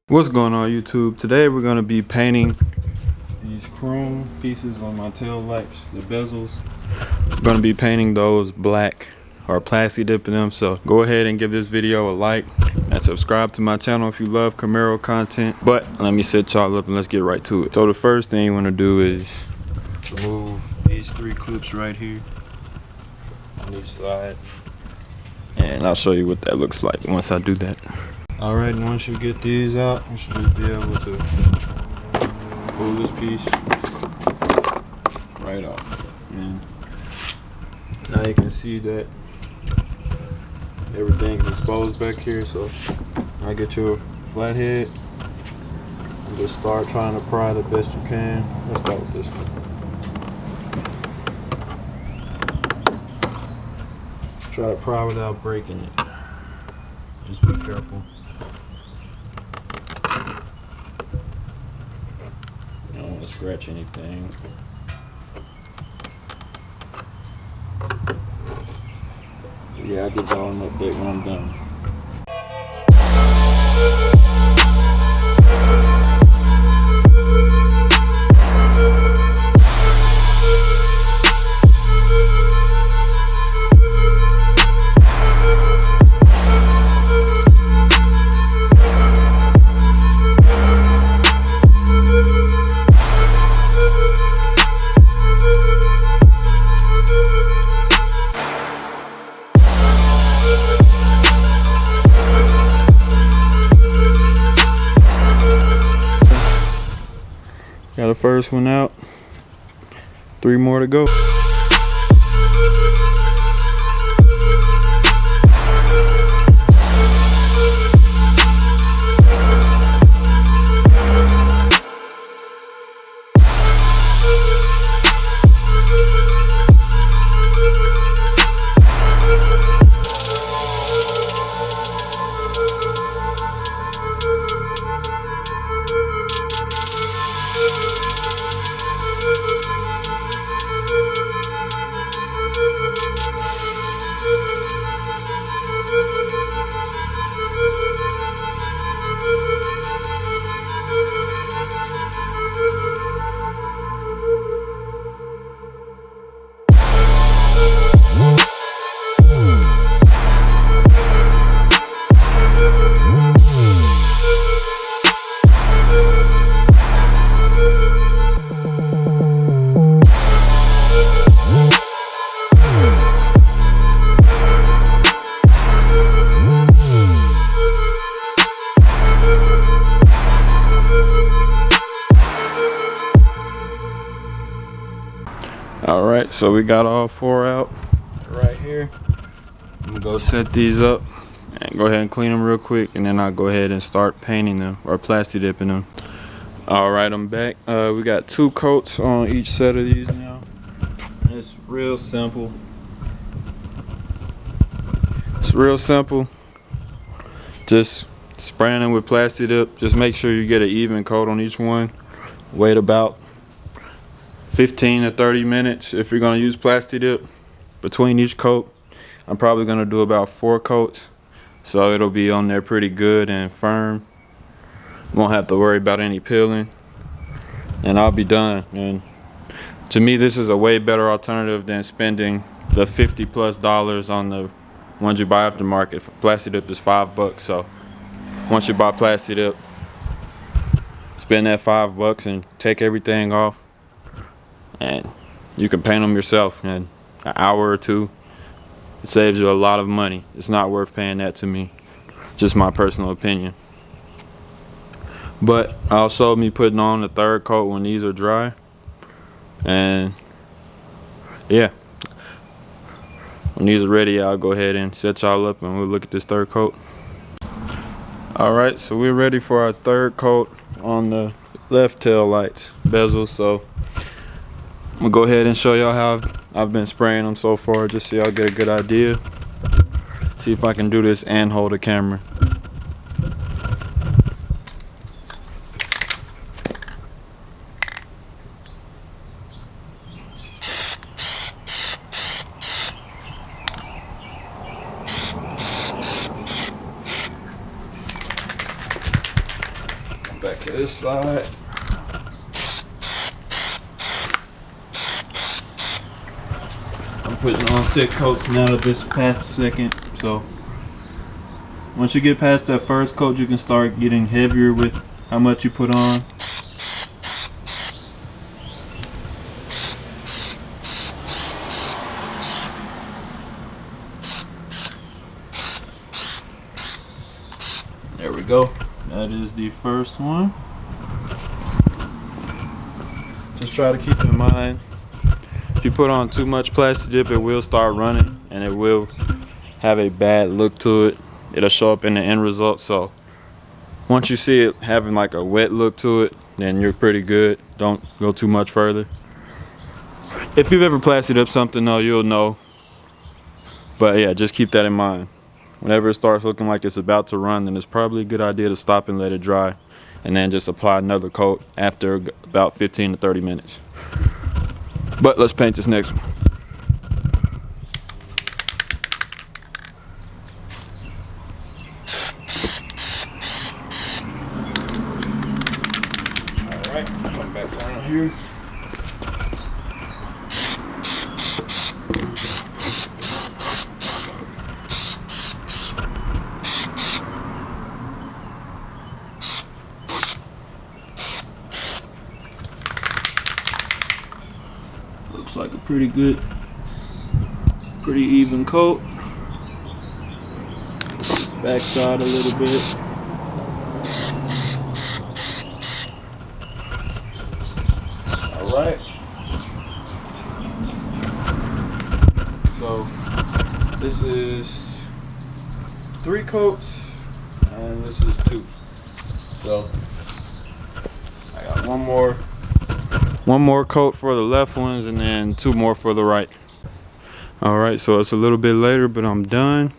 What's going on YouTube? Today we're going to be painting these chrome pieces on my tail lights, the bezels. We're going to be painting those black or plastic dipping them. So go ahead and give this video a like and subscribe to my channel if you love Camaro content. But let me set y'all up and let's get right to it. So the first thing you want to do is remove these 3 clips right here on each side. And I'll show you what that looks like once I do that. Alright, and once you get these out, you should just be able to pull this piece right off. And now you can see that everything's exposed back here, so now get your flathead and just start trying to pry the best you can. Let's start with this one. Try to pry without breaking it. Just be careful. You don't want to scratch anything. Yeah, I'll give y'all an update when I'm done. Got the first one out, 3 more to go. Alright, so we got all 4 out right here. I'm gonna go set these up and go ahead and clean them real quick, and then I'll go ahead and start painting them or plastic dipping them. Alright, I'm back. We got 2 coats on each set of these now. It's real simple. It's real simple. Just spraying them with plastic dip. Just make sure you get an even coat on each one. Wait about 15 to 30 minutes if you're going to use plastic dip between each coat. I'm probably going to do about 4 coats, so it'll be on there pretty good and firm. Won't have to worry about any peeling, and I'll be done. And to me, this is a way better alternative than spending the $50+ on the ones you buy aftermarket. Plastic dip is $5, so once you buy plastic dip, spend that $5 and take everything off, and you can paint them yourself in an hour or 2. It saves you a lot of money. It's not worth paying that to me. Just my personal opinion. But also me putting on the 3rd coat when these are dry. And yeah, when these are ready, I'll go ahead and set y'all up and we'll look at this 3rd coat. Alright, so we're ready for our 3rd coat on the left tail lights bezel. So I'm gonna go ahead and show y'all how I've been spraying them so far, just so y'all get a good idea. See if I can do this and hold the camera. this side. I'm putting on thick coats now that this is past the second. So once you get past that first coat, you can start getting heavier with how much you put on. There we go. That is the first one. Just try to keep in mind, if you put on too much plastic dip, it will start running and it will have a bad look to it. It'll show up in the end result. So once you see it having like a wet look to it, then you're pretty good. Don't go too much further. If you've ever plasticked up something though, you'll know. But yeah, just keep that in mind. Whenever it starts looking like it's about to run, then it's probably a good idea to stop and let it dry, and then just apply another coat after about 15 to 30 minutes. But let's paint this next one. All right, come back down here. Looks like a pretty good, pretty even coat. This back side a little bit. All right. So this is 3 coats and this is 2. So I got one more coat for the left ones and then 2 more for the right. All right, so it's a little bit later, but I'm done.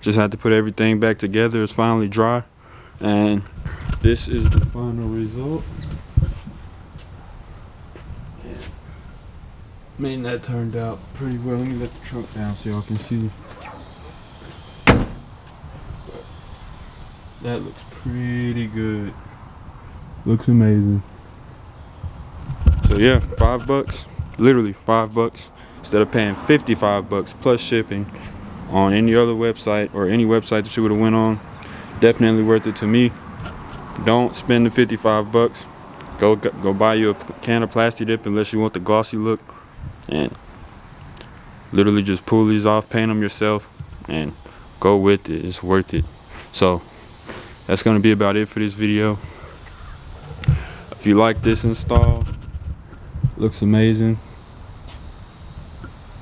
Just had to put everything back together. It's finally dry, and this is the final result. And man, that turned out pretty well. Let me let the truck down so y'all can see. That looks pretty good. Looks amazing. So yeah, $5, literally $5. Instead of paying $55 plus shipping on any other website or any website that you would have went on, definitely worth it to me. Don't spend the $55. Go buy you a can of plastic dip unless you want the glossy look, and literally just pull these off, paint them yourself, and go with it. It's worth it. So that's gonna be about it for this video. If you like this install, looks amazing.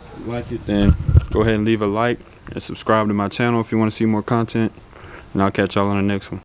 If you like it, then go ahead and leave a like and subscribe to my channel if you want to see more content, and I'll catch y'all on the next one.